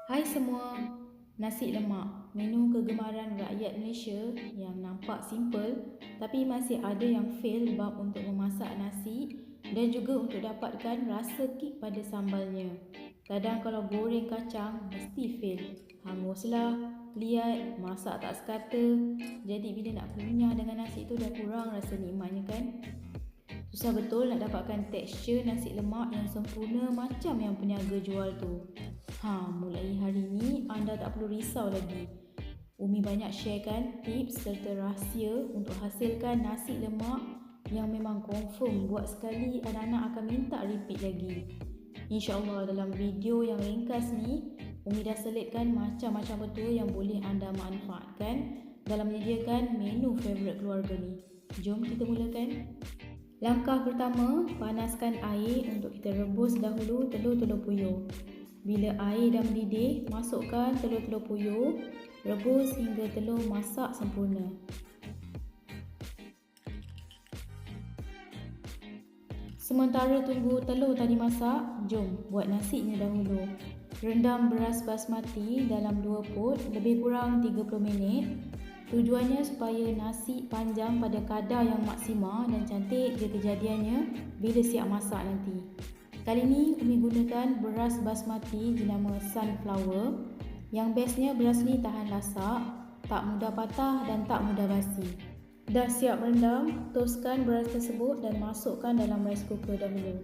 Hai semua, nasi lemak, menu kegemaran rakyat Malaysia yang nampak simple tapi masih ada yang fail bab untuk memasak nasi dan juga untuk dapatkan rasa kick pada sambalnya. Kadang kalau goreng kacang mesti fail, hanguslah, liat, masak tak sekata, jadi bila nak kunyah dengan nasi tu dah kurang rasa nikmatnya kan? Susah betul nak dapatkan tekstur nasi lemak yang sempurna macam yang peniaga jual tu. Mulai hari ni anda tak perlu risau lagi. Umi banyak sharekan tips serta rahsia untuk hasilkan nasi lemak yang memang confirm buat sekali anak-anak akan minta repeat lagi. InsyaAllah dalam video yang ringkas ni, Umi dah selitkan macam-macam betul yang boleh anda manfaatkan dalam menyediakan menu favourite keluarga ni. Jom kita mulakan. Langkah pertama, panaskan air untuk kita rebus dahulu telur-telur puyuh. Bila air dah mendidih, masukkan telur-telur puyuh, rebus hingga telur masak sempurna. Sementara tunggu telur tadi masak, jom buat nasinya dahulu. Rendam beras basmati dalam 2 pot lebih kurang 30 minit. Tujuannya supaya nasi panjang pada kadar yang maksima dan cantik je kejadiannya bila siap masak nanti. Kali ni Umi gunakan beras basmati jenama sunflower. Yang bestnya beras ni tahan lasak, tak mudah patah dan tak mudah basi. Dah siap rendam, toskan beras tersebut dan masukkan dalam rice cooker dahulu.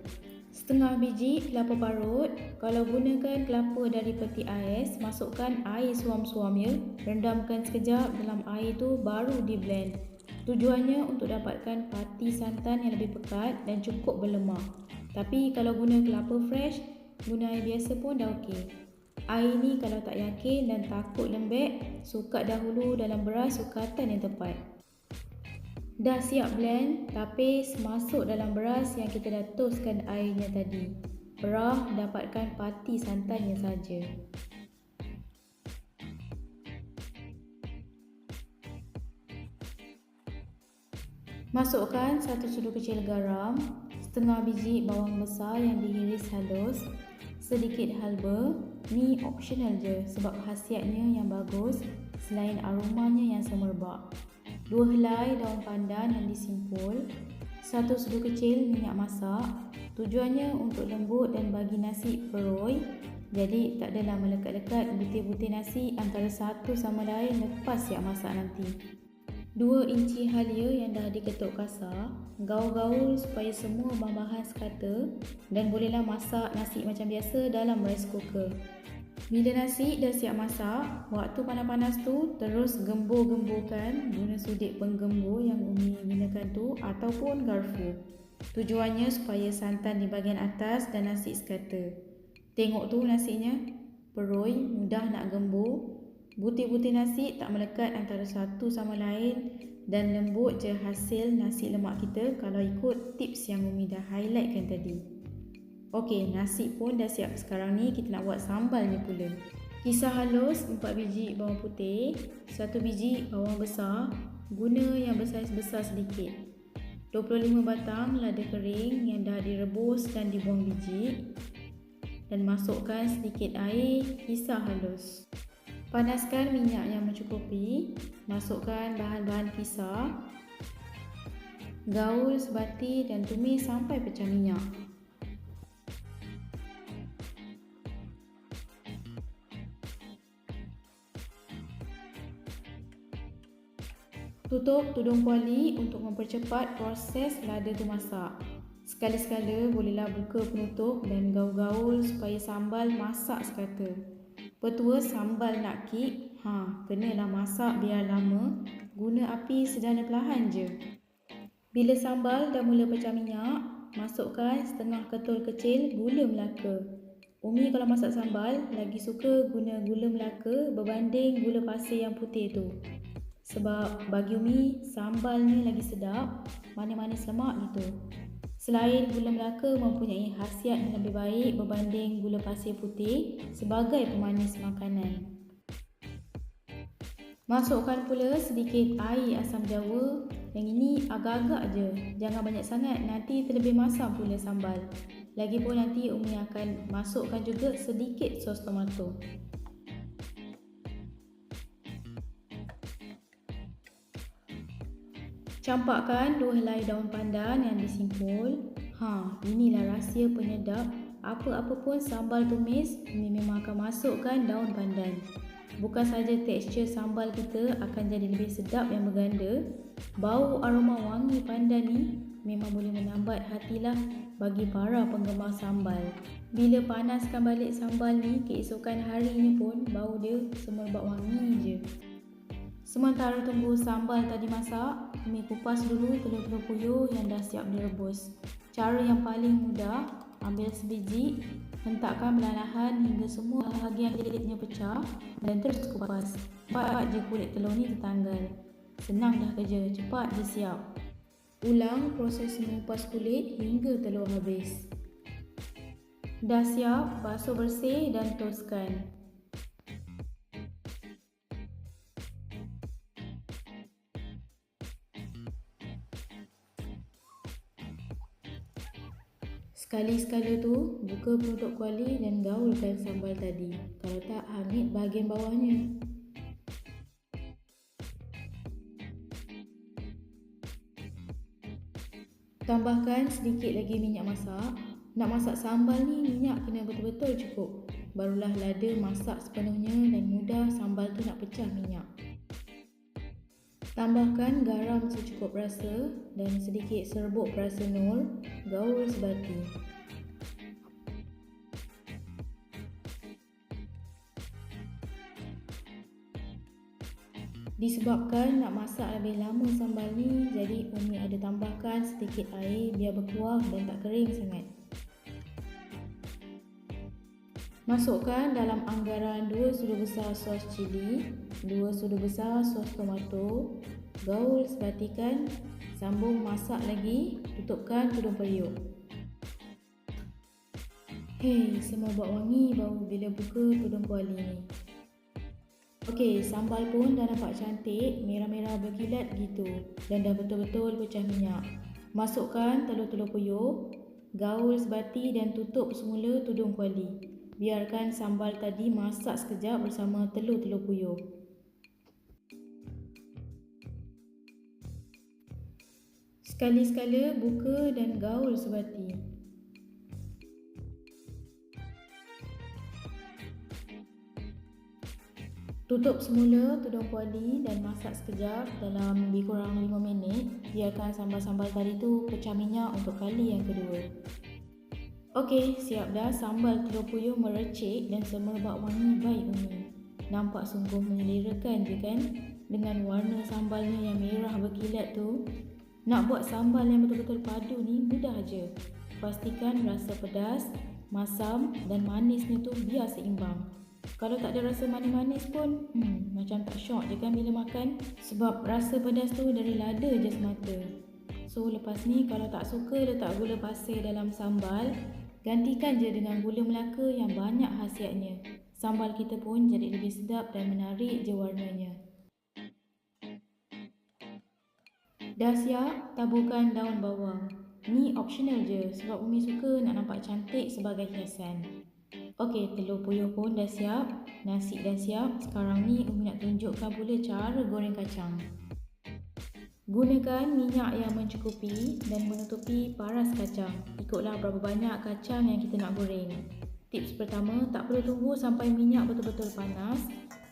Setengah biji kelapa parut. Kalau gunakan kelapa dari peti ais, masukkan air suam-suam ya. Rendamkan sekejap dalam air tu baru di blend. Tujuannya untuk dapatkan pati santan yang lebih pekat dan cukup berlemak. Tapi kalau guna kelapa fresh, guna air biasa pun dah okey. Air ni kalau tak yakin dan takut lembek, sukat dahulu dalam beras sukatan yang tepat. Dah siap blend, tapis masuk dalam beras yang kita dah toskan airnya tadi. Perah, dapatkan pati santannya saja. Masukkan 1 sudu kecil garam, setengah biji bawang besar yang diiris halus, sedikit halba. Ni optional je sebab khasiatnya yang bagus selain aromanya yang semerbak. 2 helai daun pandan yang disimpul, 1 sudu kecil minyak masak. Tujuannya untuk lembut dan bagi nasi peroi, jadi tak adalah melekat-lekat butir-butir nasi antara satu sama lain lepas siap masak nanti. 2 inci halia yang dah diketuk kasar, gaul-gaul supaya semua bahan-bahan sekata dan bolehlah masak nasi macam biasa dalam rice cooker. Bila nasi dah siap masak, waktu panas-panas tu terus gembur-gemburkan guna sudik penggembur yang Umi gunakan tu ataupun garfu. Tujuannya supaya santan di bahagian atas dan nasi sekata. Tengok tu nasinya, peroi, mudah nak gembur. Butir-butir nasi tak melekat antara satu sama lain dan lembut je hasil nasi lemak kita kalau ikut tips yang Umi dah highlightkan tadi. Okey, nasi pun dah siap. Sekarang ni kita nak buat sambalnya pula. Kisar halus 4 biji bawang putih, 1 biji bawang besar, guna yang besar-besar sedikit. 25 batang lada kering yang dah direbus dan dibuang biji. Dan masukkan sedikit air, kisar halus. Panaskan minyak yang mencukupi, masukkan bahan-bahan kisar, gaul sebati dan tumis sampai pecah minyak. Tutup tudung kuali untuk mempercepat proses lada tu masak. Sekali-sekala bolehlah buka penutup dan gaul-gaul supaya sambal masak sekata. Petua sambal nak kick, kenalah masak biar lama, guna api sedang dan perlahan je. Bila sambal dah mula pecah minyak, masukkan setengah ketul kecil gula Melaka. Umi kalau masak sambal lagi suka guna gula Melaka berbanding gula pasir yang putih tu. Sebab bagi Umi sambalnya lagi sedap, manis-manis lemak gitu. Selain gula Melaka mempunyai khasiat yang lebih baik berbanding gula pasir putih sebagai pemanis makanan. Masukkan pula sedikit air asam jawa. Yang ini agak-agak je, jangan banyak sangat, nanti terlebih masam pula sambal. Lagipun nanti Umi akan masukkan juga sedikit sos tomato. Campakkan 2 helai daun pandan yang disimpul. Inilah rahsia penyedap. Apa-apa pun sambal tumis, Umi memang akan masukkan daun pandan. Bukan saja tekstur sambal kita akan jadi lebih sedap yang berganda, bau aroma wangi pandan ni memang boleh menambat hatilah bagi para penggemar sambal. Bila panaskan balik sambal ni, keesokan harinya pun bau dia semerbak wangi je. Sementara tunggu sambal tadi masak, Umi kupas dulu telur-telur puyuh yang dah siap direbus. Cara yang paling mudah, ambil sebiji, hentakkan perlahan hingga semua bahagian kulitnya pecah dan terus kupas. Cepat je kulit telur ni tertanggal. Senang dah kerja, cepat je siap. Ulang proses mengupas kulit hingga telur habis. Dah siap, basuh bersih dan toskan. Sekali-sekala tu, buka penutup kuali dan gaulkan sambal tadi. Kalau tak, hangit bahagian bawahnya. Tambahkan sedikit lagi minyak masak. Nak masak sambal ni, minyak kena betul-betul cukup. Barulah lada masak sepenuhnya dan mudah sambal tu nak pecah minyak. Tambahkan garam secukup rasa dan sedikit serbuk perasa nor, gaul sebati. Disebabkan nak masak lebih lama sambal ni, jadi Umi ada tambahkan sedikit air biar berkuah dan tak kering sangat. Masukkan dalam anggaran 2 sudu besar sos cili, 2 sudu besar sos tomato, gaul sebatikan, sambung masak lagi, tutupkan tudung periuk. Semerbak wangi bau bila buka tudung kuali ni. Okey, sambal pun dah nampak cantik, merah-merah berkilat gitu dan dah betul-betul pecah minyak. Masukkan telur-telur puyuh, gaul sebati dan tutup semula tudung kuali. Biarkan sambal tadi masak sekejap bersama telur-telur puyuh. Sekali-sekala buka dan gaul sebati. Tutup semula tudung kuali dan masak sekejap dalam lebih kurang 5 minit. Biarkan sambal-sambal tadi tu pecah minyak untuk kali yang kedua. Okey, siap dah. Sambal telur puyuh merecik dan semerbak wangi baik Umi. Nampak sungguh menyelerakan je kan? Dengan warna sambalnya yang merah berkilat tu. Nak buat sambal yang betul-betul padu ni mudah je. Pastikan rasa pedas, masam dan manisnya tu biar seimbang. Kalau tak ada rasa manis-manis pun, macam tak syok je kan bila makan. Sebab rasa pedas tu dari lada je semata. So lepas ni kalau tak suka letak gula pasir dalam sambal, gantikan je dengan gula Melaka yang banyak khasiatnya. Sambal kita pun jadi lebih sedap dan menarik je warnanya. Dah siap, taburkan daun bawang. Ni optional je sebab Umi suka nak nampak cantik sebagai hiasan. Okey, telur puyuh pun dah siap, nasi dah siap. Sekarang ni Umi nak tunjukkan pula cara goreng kacang. Gunakan minyak yang mencukupi dan menutupi paras kacang. Ikutlah berapa banyak kacang yang kita nak goreng. Tips pertama, tak perlu tunggu sampai minyak betul-betul panas.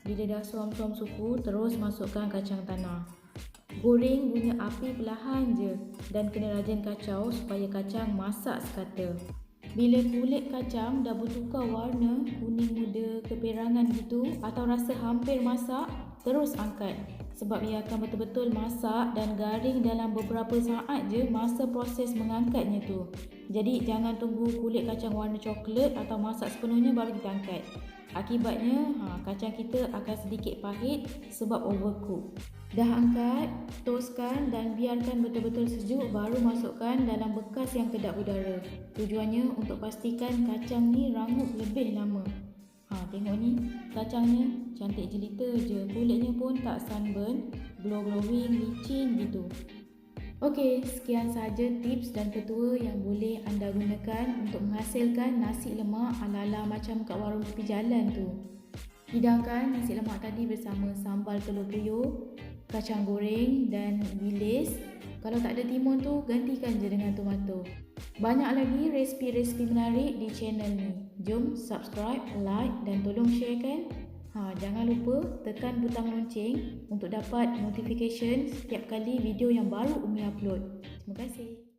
Bila dah suam-suam suku, terus masukkan kacang tanah. Goreng guna api perlahan je dan kena rajin kacau supaya kacang masak sekata. Bila kulit kacang dah bertukar warna kuning muda keperangan gitu atau rasa hampir masak, terus angkat. Sebab ia akan betul-betul masak dan garing dalam beberapa saat je masa proses mengangkatnya tu. Jadi jangan tunggu kulit kacang warna coklat atau masak sepenuhnya baru kita angkat. Akibatnya kacang kita akan sedikit pahit sebab overcook. Dah angkat, toskan dan biarkan betul-betul sejuk baru masukkan dalam bekas yang kedap udara. Tujuannya untuk pastikan kacang ni rangup lebih lama. Tengok ni, kacangnya cantik jelita je. Kulitnya pun tak sunburn, glow-glowing, licin gitu. Okey, sekian sahaja tips dan petua yang boleh anda gunakan untuk menghasilkan nasi lemak ala-ala macam kat warung tepi jalan tu. Hidangkan nasi lemak tadi bersama sambal telur puyuh, kacang goreng dan bilis. Kalau tak ada timun tu, gantikan je dengan tomato. Banyak lagi resipi-resipi menarik di channel ni. Jom subscribe, like dan tolong sharekan. Jangan lupa tekan butang lonceng untuk dapat notification setiap kali video yang baru Umi upload. Terima kasih.